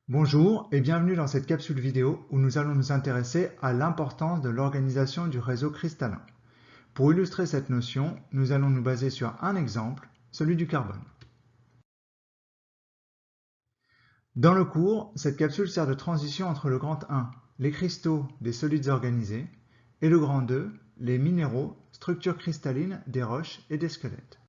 Bonjour et bienvenue dans cette capsule vidéo où nous allons nous intéresser à l'importance de l'organisation du réseau cristallin. Pour illustrer cette notion, nous allons nous baser sur un exemple, celui du carbone. Dans le cours, cette capsule sert de transition entre le grand 1, les cristaux des solides organisés, et le grand 2, les minéraux, structures cristallines des roches et des squelettes.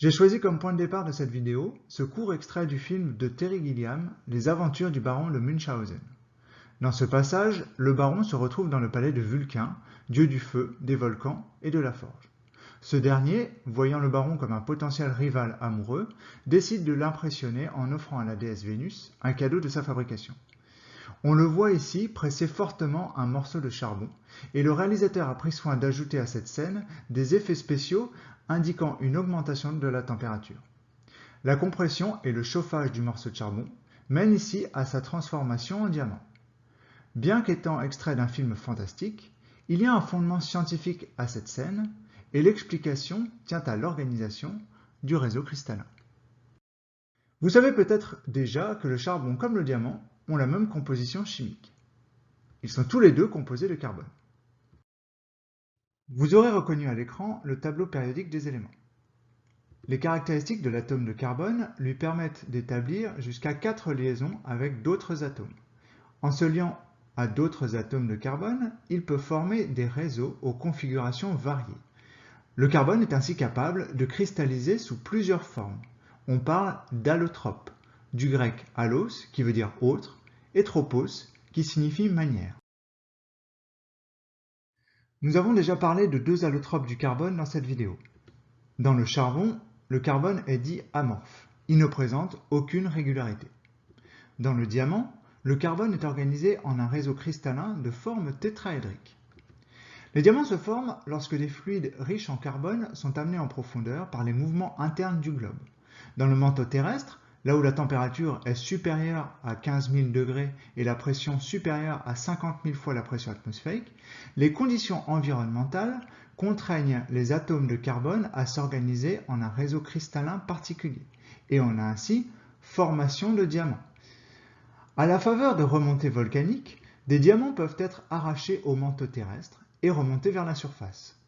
J'ai choisi comme point de départ de cette vidéo ce court extrait du film de Terry Gilliam, Les aventures du baron de Munchausen. Dans ce passage, le baron se retrouve dans le palais de Vulcain, dieu du feu, des volcans et de la forge. Ce dernier, voyant le baron comme un potentiel rival amoureux, décide de l'impressionner en offrant à la déesse Vénus un cadeau de sa fabrication. On le voit ici presser fortement un morceau de charbon, et le réalisateur a pris soin d'ajouter à cette scène des effets spéciaux indiquant une augmentation de la température. La compression et le chauffage du morceau de charbon mènent ici à sa transformation en diamant. Bien qu'étant extrait d'un film fantastique, il y a un fondement scientifique à cette scène, et l'explication tient à l'organisation du réseau cristallin. Vous savez peut-être déjà que le charbon comme le diamant ont la même composition chimique. Ils sont tous les deux composés de carbone. Vous aurez reconnu à l'écran le tableau périodique des éléments. Les caractéristiques de l'atome de carbone lui permettent d'établir jusqu'à 4 liaisons avec d'autres atomes. En se liant à d'autres atomes de carbone, il peut former des réseaux aux configurations variées. Le carbone est ainsi capable de cristalliser sous plusieurs formes. On parle d'allotrope, du grec allos qui veut dire autre, et tropos qui signifie manière. Nous avons déjà parlé de deux allotropes du carbone dans cette vidéo. Dans le charbon, le carbone est dit amorphe. Il ne présente aucune régularité. Dans le diamant, le carbone est organisé en un réseau cristallin de forme tétraédrique. Les diamants se forment lorsque des fluides riches en carbone sont amenés en profondeur par les mouvements internes du globe. Dans le manteau terrestre, là où la température est supérieure à 15 000 degrés et la pression supérieure à 50 000 fois la pression atmosphérique, les conditions environnementales contraignent les atomes de carbone à s'organiser en un réseau cristallin particulier. Et on a ainsi formation de diamants. À la faveur de remontées volcaniques, des diamants peuvent être arrachés au manteau terrestre et remonter vers la surface.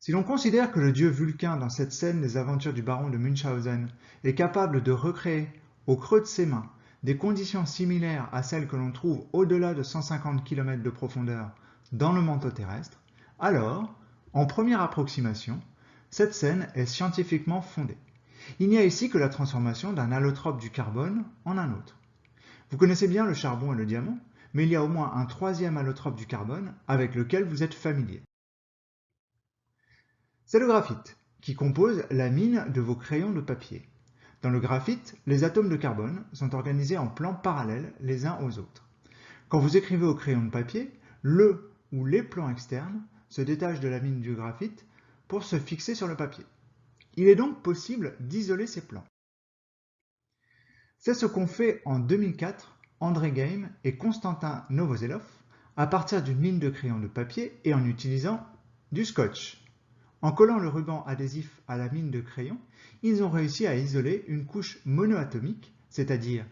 Si l'on considère que le dieu Vulcain dans cette scène des aventures du baron de Munchausen est capable de recréer au creux de ses mains des conditions similaires à celles que l'on trouve au-delà de 150 km de profondeur dans le manteau terrestre, alors, en première approximation, cette scène est scientifiquement fondée. Il n'y a ici que la transformation d'un allotrope du carbone en un autre. Vous connaissez bien le charbon et le diamant, mais il y a au moins un troisième allotrope du carbone avec lequel vous êtes familier. C'est le graphite, qui compose la mine de vos crayons de papier. Dans le graphite, les atomes de carbone sont organisés en plans parallèles les uns aux autres. Quand vous écrivez au crayon de papier, le ou les plans externes se détachent de la mine du graphite pour se fixer sur le papier. Il est donc possible d'isoler ces plans. C'est ce qu'ont fait en 2004 André Geim et Konstantin Novoselov à partir d'une mine de crayons de papier et en utilisant du scotch. En collant le ruban adhésif à la mine de crayon, ils ont réussi à isoler une couche monoatomique, c'est-à-dire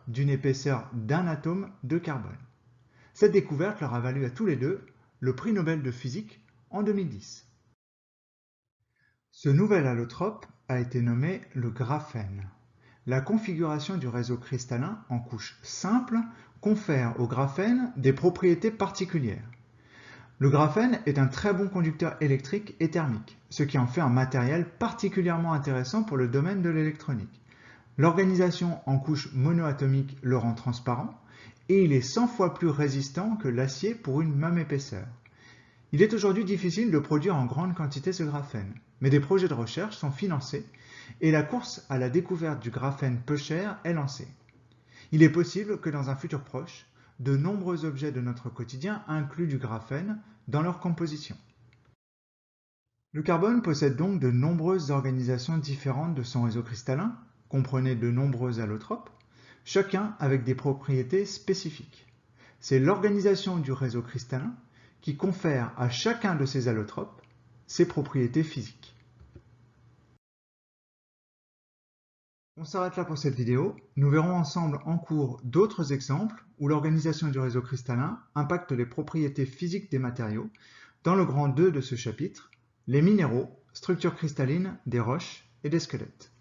d'une épaisseur d'un atome de carbone. Cette découverte leur a valu à tous les deux le prix Nobel de physique en 2010. Ce nouvel allotrope a été nommé le graphène. La configuration du réseau cristallin en couche simple confère au graphène des propriétés particulières. Le graphène est un très bon conducteur électrique et thermique, ce qui en fait un matériel particulièrement intéressant pour le domaine de l'électronique. L'organisation en couches monoatomiques le rend transparent et il est 100 fois plus résistant que l'acier pour une même épaisseur. Il est aujourd'hui difficile de produire en grande quantité ce graphène, mais des projets de recherche sont financés et la course à la découverte du graphène peu cher est lancée. Il est possible que dans un futur proche, de nombreux objets de notre quotidien incluent du graphène dans leur composition. Le carbone possède donc de nombreuses organisations différentes de son réseau cristallin, comprenez de nombreux allotropes, chacun avec des propriétés spécifiques. C'est l'organisation du réseau cristallin qui confère à chacun de ces allotropes ses propriétés physiques. On s'arrête là pour cette vidéo. Nous verrons ensemble en cours d'autres exemples où l'organisation du réseau cristallin impacte les propriétés physiques des matériaux dans le grand 2 de ce chapitre, les minéraux, structures cristallines des roches et des squelettes.